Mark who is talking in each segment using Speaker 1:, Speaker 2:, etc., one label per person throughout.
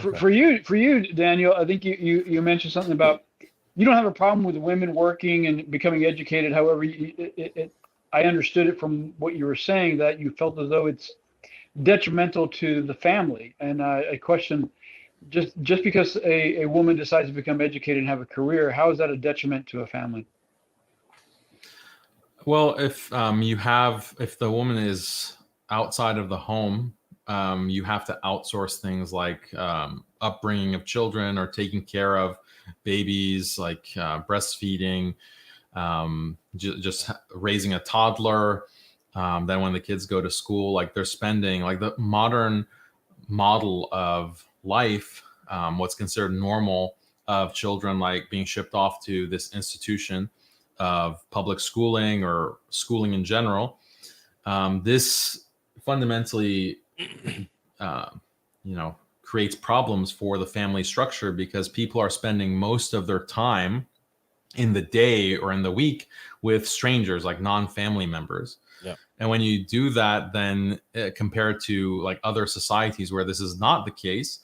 Speaker 1: Okay.
Speaker 2: For you, Daniel, I think you mentioned something about you don't have a problem with women working and becoming educated. However, I understood it from what you were saying that you felt as though it's detrimental to the family. And I question just because a woman decides to become educated and have a career, how is that a detriment to a family?
Speaker 3: Well, if the woman is outside of the home, you have to outsource things like upbringing of children or taking care of babies, like breastfeeding, just raising a toddler. Then when the kids go to school, like they're spending like the modern model of life, what's considered normal of children, like being shipped off to this institution of public schooling or schooling in general. This fundamentally, uh, creates problems for the family structure because people are spending most of their time in the day or in the week with strangers, like non-family members.
Speaker 1: Yeah.
Speaker 3: And when you do that, then compared to like other societies where this is not the case,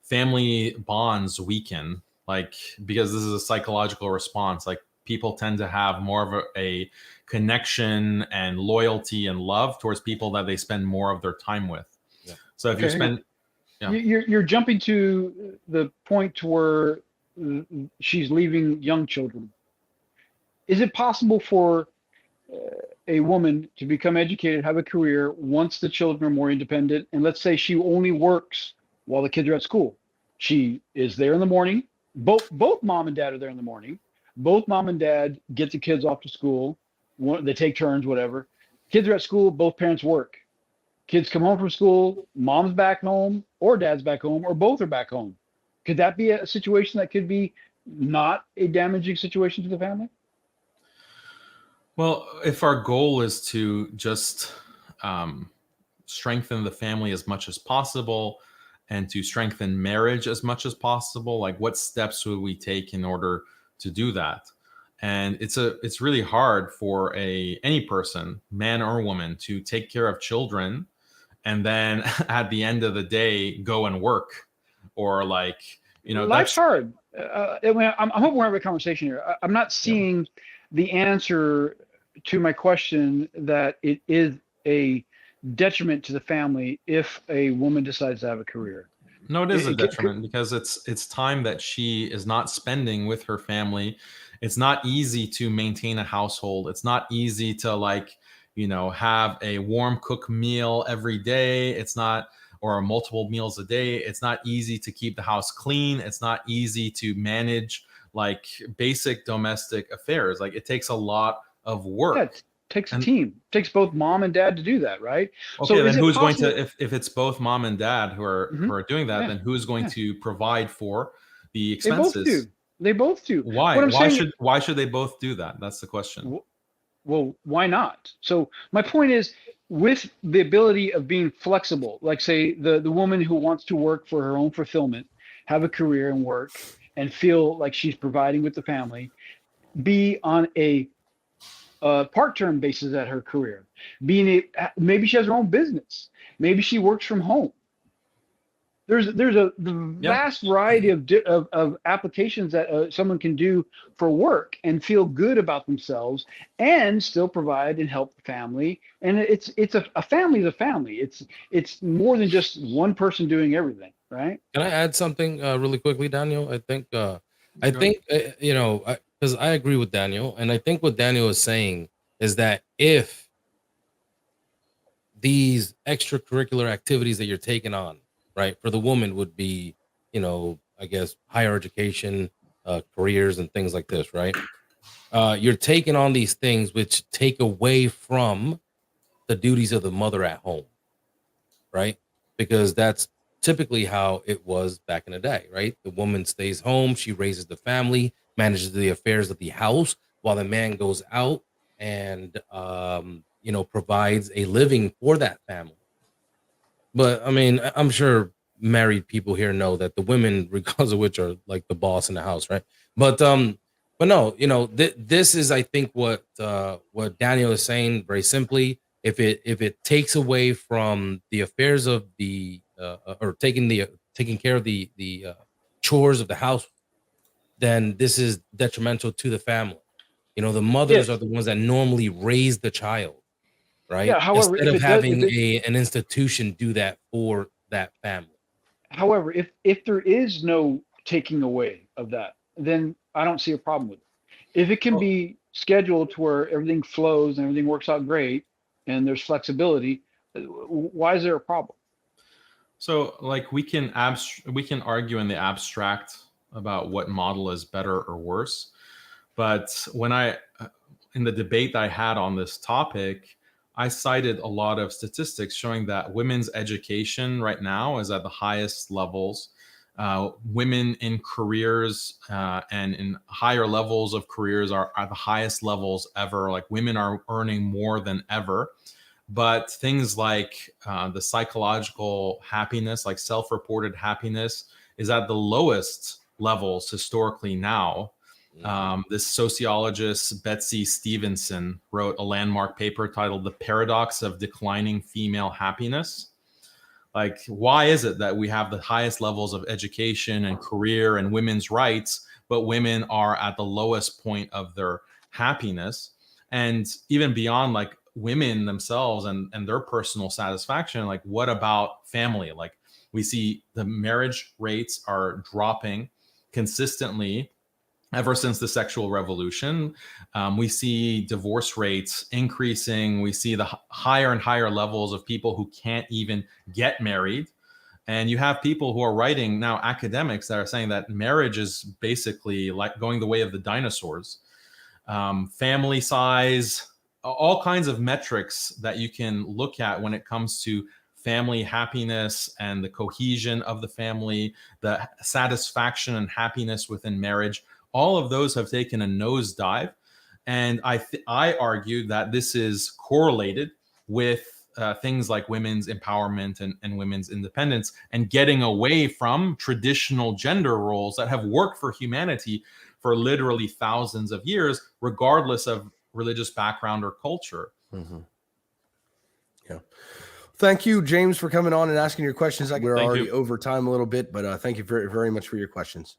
Speaker 3: family bonds weaken, like because this is a psychological response. Like people tend to have more of a connection and loyalty and love towards people that they spend more of their time with.
Speaker 1: Yeah.
Speaker 3: So if you
Speaker 2: Okay.
Speaker 3: spend, yeah.
Speaker 2: You're jumping to the point to where she's leaving young children. Is it possible for a woman to become educated, have a career once the children are more independent? And let's say she only works while the kids are at school. She is there in the morning. Both mom and dad are there in the morning. Both mom and dad get the kids off to school. They take turns, whatever. Kids are at school. Both parents work. Kids come home from school. Mom's back home, or dad's back home, or both are back home. Could that be a situation that could be not a damaging situation to the family?
Speaker 3: Well, if our goal is to just strengthen the family as much as possible and to strengthen marriage as much as possible, like what steps would we take in order to do that? And it's really hard for any person, man or woman, to take care of children and then at the end of the day go and work, or like,
Speaker 2: Life's hard. I'm hoping we're having a conversation here. I'm not seeing the answer to my question that it is a detriment to the family if a woman decides to have a career.
Speaker 3: No, it is a detriment because it's time that she is not spending with her family. It's not easy to maintain a household. It's not easy to have a warm cooked meal every day. It's not, or multiple meals a day. It's not easy to keep the house clean. It's not easy to manage like basic domestic affairs. Like it takes a lot of work.
Speaker 2: Yeah, it takes a team. It takes both mom and dad to do that, right?
Speaker 3: Okay, so then who's going to, if it's both mom and dad who are doing that, then who's going to provide for the expenses?
Speaker 2: They both do.
Speaker 3: Why? Why should they both do that? That's the question.
Speaker 2: Well, why not? So my point is, with the ability of being flexible, like say the woman who wants to work for her own fulfillment, have a career and work and feel like she's providing with the family, be on a part-term basis at her career, maybe she has her own business, maybe she works from home. There's a vast variety of applications that someone can do for work and feel good about themselves and still provide and help the family. And it's a family is a family. It's more than just one person doing everything, right?
Speaker 1: Can I add something really quickly, Daniel? I think because I agree with Daniel, and I think what Daniel is saying is that if these extracurricular activities that you're taking on, right, for the woman would be, I guess higher education, careers and things like this, right? You're taking on these things which take away from the duties of the mother at home, right? Because that's typically how it was back in the day, right? The woman stays home, she raises the family, manages the affairs of the house, while the man goes out and provides a living for that family. But I mean, I'm sure married people here know that the women, regardless of which, are like the boss in the house, right? But no, this is, I think, what Daniel is saying very simply. If it takes away from the affairs of the or taking the taking care of the chores of the house, then this is detrimental to the family. You know, the mothers
Speaker 2: Yes.
Speaker 1: are the ones that normally raise the child, right?
Speaker 2: Yeah, however,
Speaker 1: Instead
Speaker 2: if
Speaker 1: of
Speaker 2: it does, if
Speaker 1: having
Speaker 2: it,
Speaker 1: an institution do that for that family.
Speaker 2: however, if there is no taking away of that, then I don't see a problem with it. If it can
Speaker 3: Well,
Speaker 2: be scheduled to where everything flows and everything works out great and there's flexibility, why is there a problem?
Speaker 3: so like we can argue in the abstract about what model is better or worse, but when I in the debate that I had on this topic, I cited a lot of statistics showing that women's education right now is at the highest levels. Women in careers and in higher levels of careers are at the highest levels ever. Like women are earning more than ever. But things like the psychological happiness, like self-reported happiness, is at the lowest levels historically now. This sociologist, Betsy Stevenson, wrote a landmark paper titled The Paradox of Declining Female Happiness. Like, why is it that we have the highest levels of education and career and women's rights, but women are at the lowest point of their happiness? And even beyond like women themselves and their personal satisfaction, like what about family? Like we see the marriage rates are dropping consistently ever since the sexual revolution. We see divorce rates increasing. We see the higher and higher levels of people who can't even get married. And you have people who are writing now, academics that are saying that marriage is basically like going the way of the dinosaurs. Family size, all kinds of metrics that you can look at when it comes to family happiness and the cohesion of the family, the satisfaction and happiness within marriage. All of those have taken a nosedive. And I argue that this is correlated with things like women's empowerment and women's independence and getting away from traditional gender roles that have worked for humanity for literally thousands of years, regardless of religious background or culture.
Speaker 4: Mm-hmm. Yeah. Thank you, James, for coming on and asking your questions. We're already over time a little bit, but thank you very, very much for your questions.